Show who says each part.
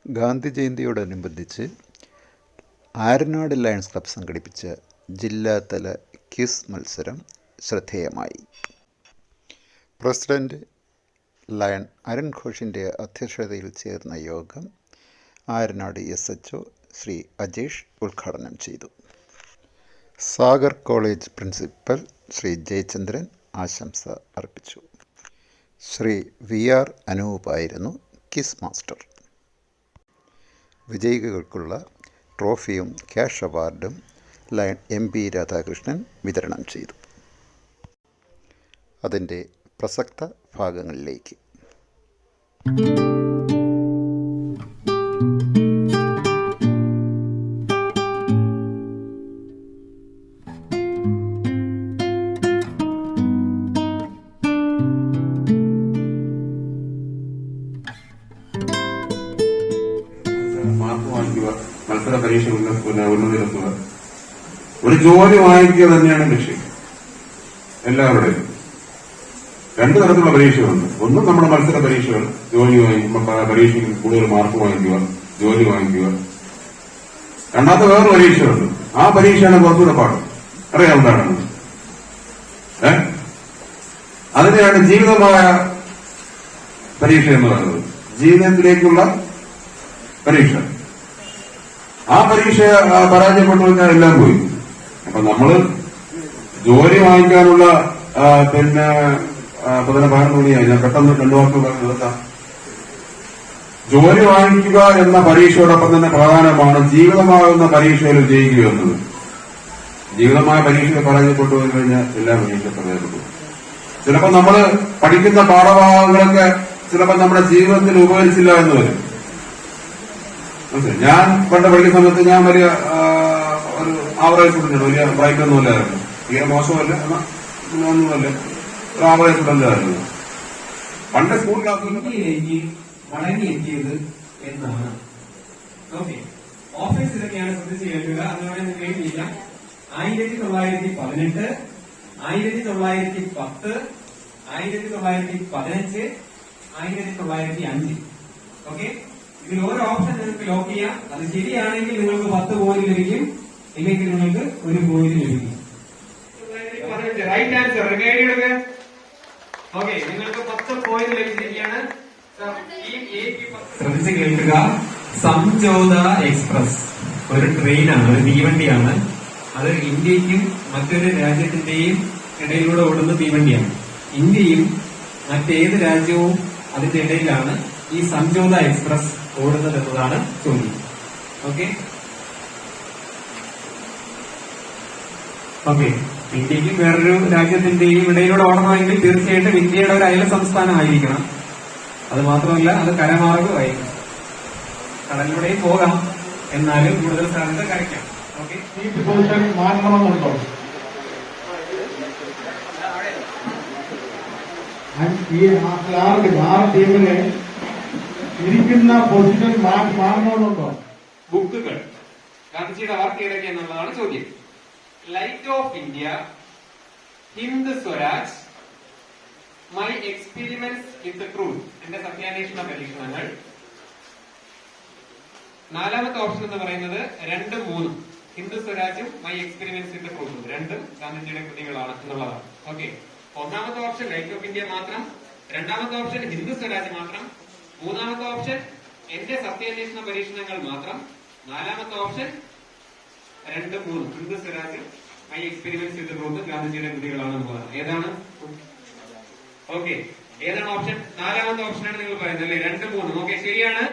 Speaker 1: Gandhi ജയന്തിയോടനുബന്ധിച്ച് Aranad lions club സംഘടിപ്പിച്ച ജില്ലാതല quiz മത്സരം ശ്രദ്ധേയമായി. പ്രസിഡന്റ് ലയൺ അരുൺ ഘോഷിൻ്റെ അധ്യക്ഷതയിൽ ചേർന്ന യോഗം ആരനാട് SHO ശ്രീ അജേഷ് ഉദ്ഘാടനം ചെയ്തു. സാഗർ കോളേജ് പ്രിൻസിപ്പൽ ശ്രീ ജയചന്ദ്രൻ ആശംസ അർപ്പിച്ചു. ശ്രീ VR അനൂപായിരുന്നു ക്വിസ് മാസ്റ്റർ. വിജയികൾക്കുള്ള ട്രോഫിയും ക്യാഷ് അവാർഡും ലയൺ MP രാധാകൃഷ്ണൻ വിതരണം ചെയ്തു. അതിൻ്റെ പ്രസക്ത ഭാഗങ്ങളിലേക്ക്
Speaker 2: മാർക്ക് വാങ്ങിക്കുക, മത്സര പരീക്ഷ ഉന്നതിയിലെത്തുക, ഒരു ജോലി വാങ്ങിക്കുക തന്നെയാണ് ലക്ഷ്യം എല്ലാവരുടെയും. രണ്ടു തരത്തിലുള്ള പരീക്ഷകളുണ്ട്. ഒന്നും നമ്മുടെ മത്സര പരീക്ഷകൾ, ജോലി പരീക്ഷയ്ക്ക് കൂടുതൽ മാർക്ക് വാങ്ങിക്കുക, ജോലി വാങ്ങിക്കുക. രണ്ടാമത്തെ വേറൊരു പരീക്ഷയുണ്ട്. ആ പരീക്ഷയാണ് കുറച്ചുകൂടെ പാട്. അറിയാം എന്താണെന്ന്? അതിനെയാണ് ജീവിതമായ പരീക്ഷ എന്ന് പറയുന്നത്. ജീവിതത്തിലേക്കുള്ള പരീക്ഷ. ആ പരീക്ഷ പരാജയപ്പെട്ടു കഴിഞ്ഞാൽ എല്ലാം പോയി. അപ്പൊ നമ്മള് ജോലി വാങ്ങിക്കാനുള്ള പിന്നെ ഭാരതൂണിയായി ഞാൻ പെട്ടെന്ന് രണ്ടു വാക്ക് നിർത്താം. ജോലി വാങ്ങിക്കുക എന്ന പരീക്ഷയോടൊപ്പം തന്നെ പ്രധാനമാണ് ജീവിതമാകുന്ന പരീക്ഷയിൽ വിജയിക്കുക എന്നത്. ജീവിതമായ പരീക്ഷ പരാജയപ്പെട്ടു പോയി കഴിഞ്ഞാൽ എല്ലാ പരീക്ഷ പരാജയപ്പെട്ടു. ചിലപ്പോൾ നമ്മൾ പഠിക്കുന്ന പാഠഭാഗങ്ങളൊക്കെ ചിലപ്പോൾ നമ്മുടെ ജീവിതത്തിൽ ഉപകരിച്ചില്ല എന്ന് വരും. ഞാൻ പണ്ട് പഠിക്കുന്ന സമയത്ത് ഞാൻ വലിയ ഒരു ആവറേജ് സ്റ്റുഡന്റ്, വലിയ ബ്രൈറ്റൊന്നും ഇല്ലായിരുന്നു. തീരെ മോശമല്ല, ഒന്നുമല്ല, ഒരു ആവറേജ് സ്റ്റുഡന്റ് ആയിരുന്നു. പണ്ട് സ്കൂൾ
Speaker 3: ക്ലാസ്സിലേക്ക് മടങ്ങിയെത്തിയത് എന്നാണ്. ഓഫീസ് ഇതൊക്കെയാണ് ശ്രദ്ധിച്ച് കേൾക്കുക. അതുപോലെ നിങ്ങൾക്ക് എഴുതിയില്ല. 1918, 1910, 1915, 1905. ഓക്കെ, ഇതിൽ ഓരോ ഓപ്ഷൻ നിങ്ങൾക്ക് ലോക്ക് ചെയ്യാം. അത് ശരിയാണെങ്കിൽ നിങ്ങൾക്ക് 10 പോയിന്റ് ലഭിക്കും, ഇല്ലെങ്കിൽ നിങ്ങൾക്ക് 1 പോയിന്റ് ലഭിക്കും. റൈറ്റ് ആൻസർ ഓക്കെ, നിങ്ങൾക്ക് 10 പോയിന്റ് ലഭിച്ചിരിക്കുകയാണ്. ശ്രദ്ധിച്ച് കേൾക്കുക. സംജോത എക്സ്പ്രസ് ഒരു ട്രെയിനാണ്, ഒരു തീവണ്ടിയാണ്. അത് ഇന്ത്യക്കും മറ്റൊരു രാജ്യത്തിന്റെയും ഇടയിലൂടെ ഓടുന്ന തീവണ്ടിയാണ്. ഇന്ത്യയും മറ്റേത് രാജ്യവും അതിന്റെ ഇടയിലാണ് ഈ സംജോത എക്സ്പ്രസ് ഓടുന്നത് എന്നതാണ് ചോദ്യം. ഓക്കെ ഓക്കെ ഇന്ത്യക്കും വേറൊരു രാജ്യത്തിന്റെയും ഇടയിലൂടെ ഓടണമെങ്കിൽ തീർച്ചയായിട്ടും ഇന്ത്യയുടെ ഒരു അയൽ സംസ്ഥാനമായിരിക്കണം. അത് മാത്രമല്ല, അത് കരമാർഗമായിരിക്കണം. കടലിലൂടെയും പോകാം, എന്നാലും കൂടുതൽ സാധ്യത കരയ്ക്കാം. ഓക്കെ,
Speaker 4: മാറ്റണമെന്നുണ്ടോ? ഈ 6 ടീമിന് ഇരിക്കുന്ന പൊസിഷൻ മാറണമെന്നുണ്ടോ?
Speaker 3: ബുക്കുകൾ ഗാന്ധിജിയുടെ വാർത്ത ഏതൊക്കെ എന്നുള്ളതാണ് ചോദ്യം. Light of India, Hind Swaraj, My Experiments with the Truth, എന്റെ സത്യാന്വേഷണ പരീക്ഷണങ്ങൾ. 4ാമത്തെ ഓപ്ഷൻ എന്ന് പറയുന്നത് 2, 3, ഹിന്ദ് സ്വരാജും മൈ എക്സ്പീരിമെന്റ്സ് വിത്ത് ദ ട്രൂത്തും രണ്ടും ഗാന്ധിജിയുടെ കൃതികളാണ് എന്നുള്ളതാണ്. ഓക്കെ, 1ാമത്തെ ഓപ്ഷൻ ലൈറ്റ് ഓഫ് ഇന്ത്യ മാത്രം, 2ാമത്തെ ഓപ്ഷൻ ഹിന്ദ് സ്വരാജ് മാത്രം, 3ാമത്തെ ഓപ്ഷൻ എന്റെ സത്യാന്വേഷണ പരീക്ഷണങ്ങൾ മാത്രം, 4ാമത്തെ option 2, 3 Hind Swaraj My Experiments with Truth ഗാന്ധിജിയുടെ കൃതികളാണ് എന്നുള്ളതാണ്. ഏതാണ്? ഓക്കെ, ഏതാണ് ഓപ്ഷൻ? 4ാമത്തെ ഓപ്ഷനാണ് നിങ്ങൾ പറയുന്നത് അല്ലേ? 2, 3. ഓക്കെ, ശരിയാണ്.